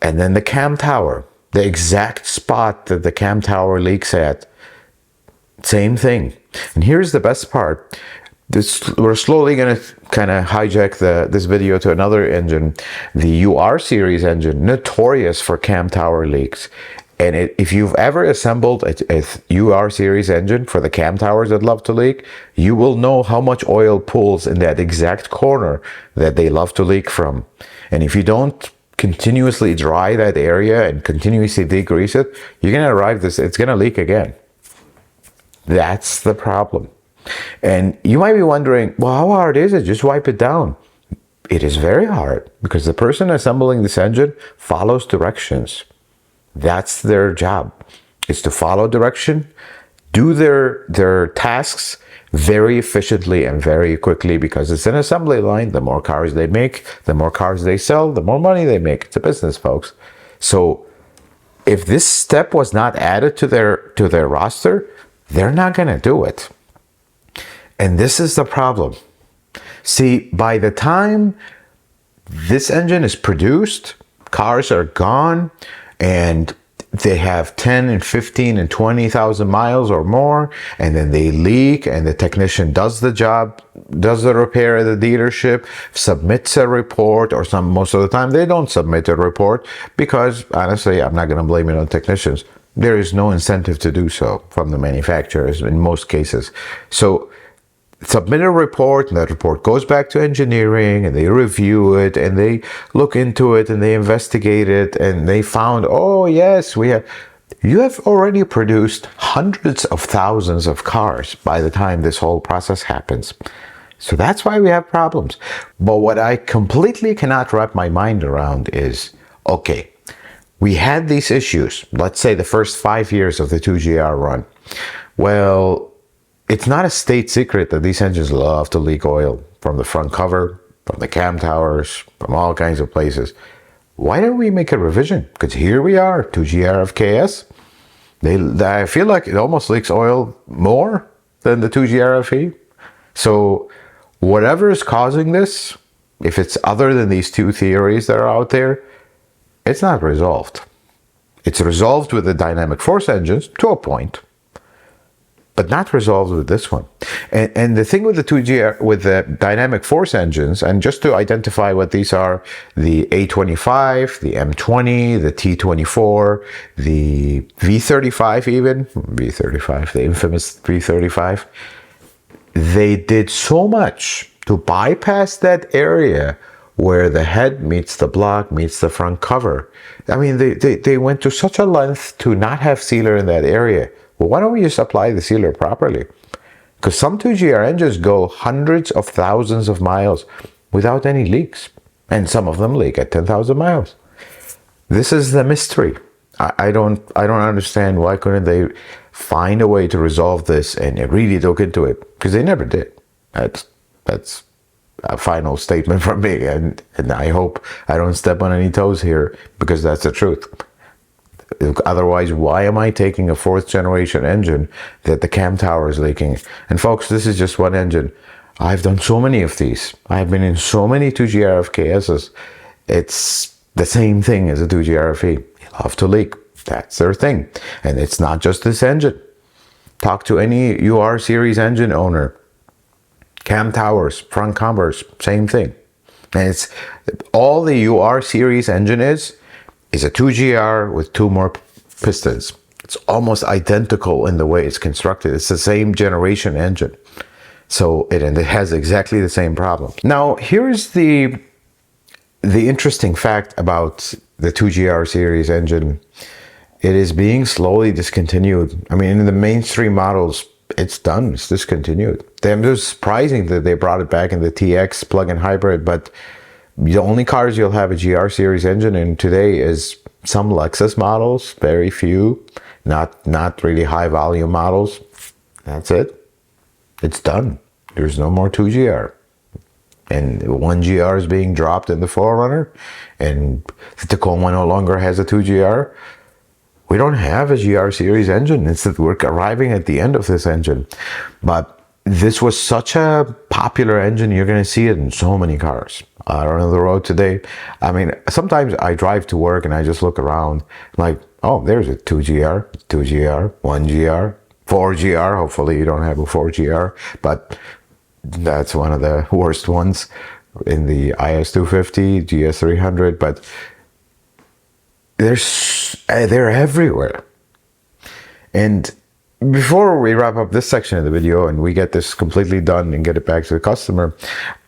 And then the cam tower, the exact spot that the cam tower leaks at, same thing. And here's the best part. We're slowly going to kind of hijack this video to another engine, the UR series engine, notorious for cam tower leaks. And if you've ever assembled a UR series engine for the cam towers that love to leak, you will know how much oil pools in that exact corner that they love to leak from. And if you don't continuously dry that area and continuously degrease it, you're going to arrive it's going to leak again. That's the problem. And you might be wondering, well, how hard is it? Just wipe it down. It is very hard, because the person assembling this engine follows directions. That's their job, is to follow direction, do their tasks very efficiently and very quickly, because it's an assembly line. The more cars they make, the more cars they sell, the more money they make. It's a business, folks. So if this step was not added to their roster, they're not going to do it. And this is the problem. See, by the time this engine is produced, cars are gone, and they have 10 and 15 and 20,000 miles or more, and then they leak, and the technician does the job, does the repair at the dealership, submits a report, or most of the time they don't submit a report, because honestly, I'm not going to blame it on technicians. There is no incentive to do so from the manufacturers in most cases. So submit a report, and that report goes back to engineering, and they review it, and they look into it, and they investigate it, and they found, oh yes, you have already produced hundreds of thousands of cars by the time this whole process happens. So that's why we have problems. But what I completely cannot wrap my mind around is, okay, we had these issues, let's say the first 5 years of the 2GR run. Well, it's not a state secret that these engines love to leak oil from the front cover, from the cam towers, from all kinds of places. Why don't we make a revision? Because here we are, 2GR FKS. I feel like it almost leaks oil more than the 2GR FE. So whatever is causing this, if it's other than these two theories that are out there, it's not resolved. It's resolved with the dynamic force engines to a point, but not resolved with this one. And the thing with the 2GR, with the dynamic force engines, and just to identify what these are, the A25, the M20, the T24, the V35 even, V35, the infamous V35, they did so much to bypass that area where the head meets the block, meets the front cover. I mean, they went to such a length to not have sealer in that area. Well, why don't we just apply the sealer properly? Because some 2GR engines go hundreds of thousands of miles without any leaks. And some of them leak at 10,000 miles. This is the mystery. I don't understand why couldn't they find a way to resolve this and really look into it, because they never did. That's a final statement from me, and I hope I don't step on any toes here, because that's the truth. Otherwise, why am I taking a 4th generation engine that the cam tower is leaking? And folks, this is just one engine. I've done so many of these. I've been in so many 2GR FKSs. It's the same thing as a 2GR FE. They love to leak. That's their thing. And it's not just this engine. Talk to any UR series engine owner. Cam towers, front covers, same thing. And it's all the UR series engine is a 2GR with 2 more pistons. It's almost identical in the way it's constructed. It's the same generation engine. So it has exactly the same problem. Now, here's the interesting fact about the 2GR series engine. It is being slowly discontinued. I mean, in the mainstream models, it's done. It's discontinued. It was surprising that they brought it back in the TX plug-in hybrid, but the only cars you'll have a GR series engine in today is some Lexus models, very few, not really high volume models. That's it. It's done. There's no more 2GR. And 1GR is being dropped in the 4Runner, and the Tacoma no longer has a 2GR. We don't have a GR series engine. It's that we're arriving at the end of this engine. But this was such a popular engine, you're going to see it in so many cars out on the road today. I mean, sometimes I drive to work and I just look around like, oh, there's a 2GR, 2GR, 1GR, 4GR. Hopefully you don't have a 4GR, but that's one of the worst ones in the IS250, GS300, but they're everywhere. And before we wrap up this section of the video and we get this completely done and get it back to the customer,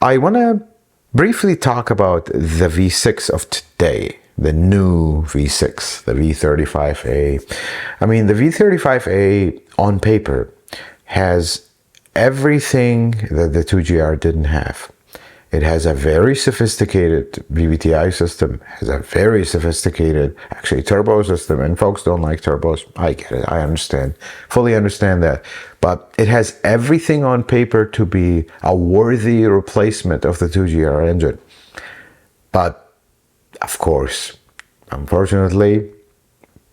I want to briefly talk about the V6 of today, the new V6, the V35A. I mean, the V35A on paper has everything that the 2GR didn't have. It has a very sophisticated VVTi system, has a very sophisticated, actually, turbo system, and folks don't like turbos. I get it, I understand, fully understand that. But it has everything on paper to be a worthy replacement of the 2GR engine. But, of course, unfortunately,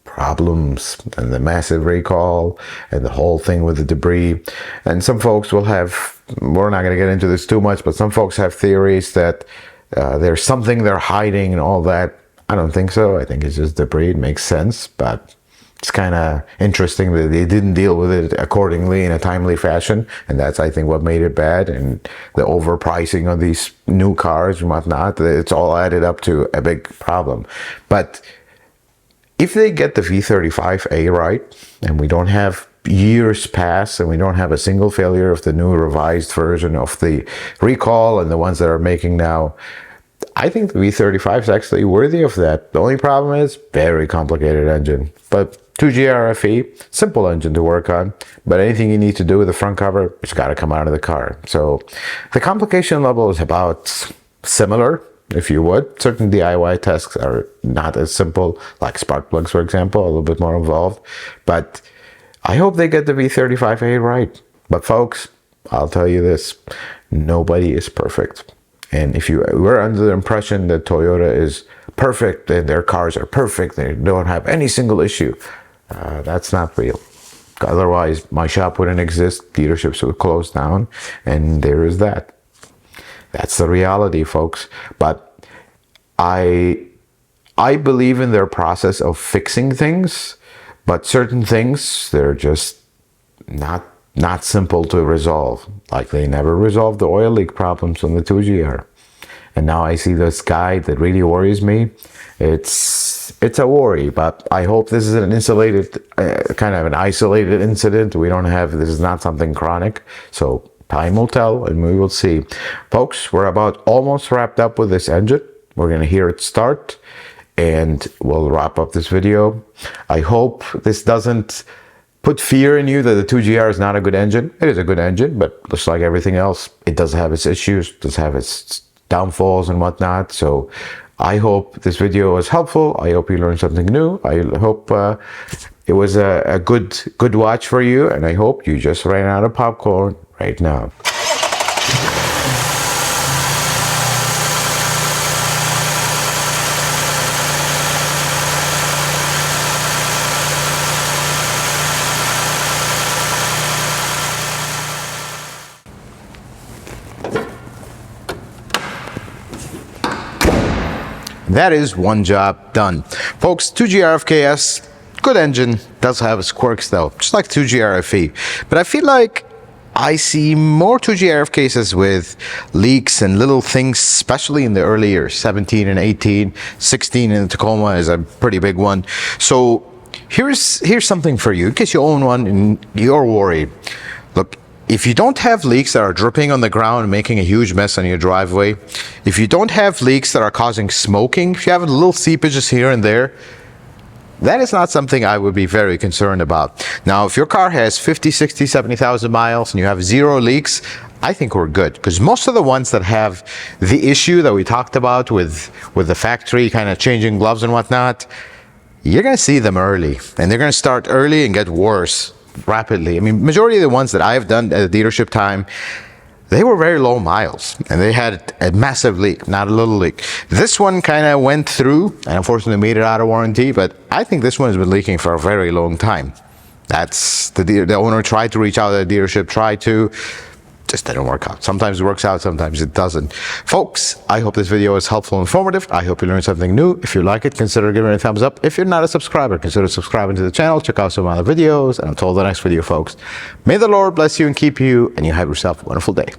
problems and the massive recall and the whole thing with the debris. And some folks will have, we're not going to get into this too much, but some folks have theories that there's something they're hiding and all that. I don't think so. I think it's just debris. It makes sense, but it's kind of interesting that they didn't deal with it accordingly in a timely fashion. And that's, I think, what made it bad. And the overpricing of these new cars and whatnot, it's all added up to a big problem. But if they get the V35A right, and we don't have years pass, and we don't have a single failure of the new revised version of the recall and the ones that are making now, I think the V35 is actually worthy of that. The only problem is very complicated engine. But 2GR FE, simple engine to work on, but anything you need to do with the front cover, it's got to come out of the car. So the complication level is about similar. if you would. Certain DIY tasks are not as simple, like spark plugs, for example, a little bit more involved. But I hope they get the V35A right. But folks, I'll tell you this, nobody is perfect. And if you were under the impression that Toyota is perfect and their cars are perfect, they don't have any single issue, that's not real. Otherwise, my shop wouldn't exist, dealerships would close down, and there is that. That's the reality, folks. But I believe in their process of fixing things, but certain things, they're just not simple to resolve. Like they never resolved the oil leak problems on the 2GR. And now I see this guy that really worries me. It's a worry, but I hope this is an insulated, kind of an isolated incident. This is not something chronic. So time will tell and we will see. Folks, we're about almost wrapped up with this engine. We're going to hear it start and we'll wrap up this video. I hope this doesn't put fear in you that the 2GR is not a good engine. It is a good engine, but just like everything else, it does have its issues, does have its downfalls and whatnot. So I hope this video was helpful. I hope you learned something new. I hope it was a good watch for you, and I hope you just ran out of popcorn right now. That is one job done. Folks, 2GR FKS, good engine, does have its quirks though, just like 2GR FE. But I feel like I see more 2GR F cases with leaks and little things, especially in the early years, 17 and 18, 16 in the Tacoma is a pretty big one. So here's something for you, in case you own one and you're worried. Look, if you don't have leaks that are dripping on the ground and making a huge mess on your driveway, if you don't have leaks that are causing smoking, if you have little seepages here and there, that is not something I would be very concerned about. Now, if your car has 50, 60, 70,000 miles and you have zero leaks, I think we're good. Because most of the ones that have the issue that we talked about with the factory kind of changing gloves and whatnot, you're going to see them early. And they're going to start early and get worse rapidly. I mean, majority of the ones that I've done at the dealership time, they were very low miles and they had a massive leak, not a little leak. This one kind of went through and unfortunately made it out of warranty, but I think this one has been leaking for a very long time. That's the owner tried to reach out to the dealership, just didn't work out. Sometimes it works out, sometimes it doesn't. Folks, I hope this video was helpful and informative. I hope you learned something new. If you like it, consider giving it a thumbs up. If you're not a subscriber, consider subscribing to the channel. Check out some other videos. And until the next video, folks, may the Lord bless you and keep you, and you have yourself a wonderful day.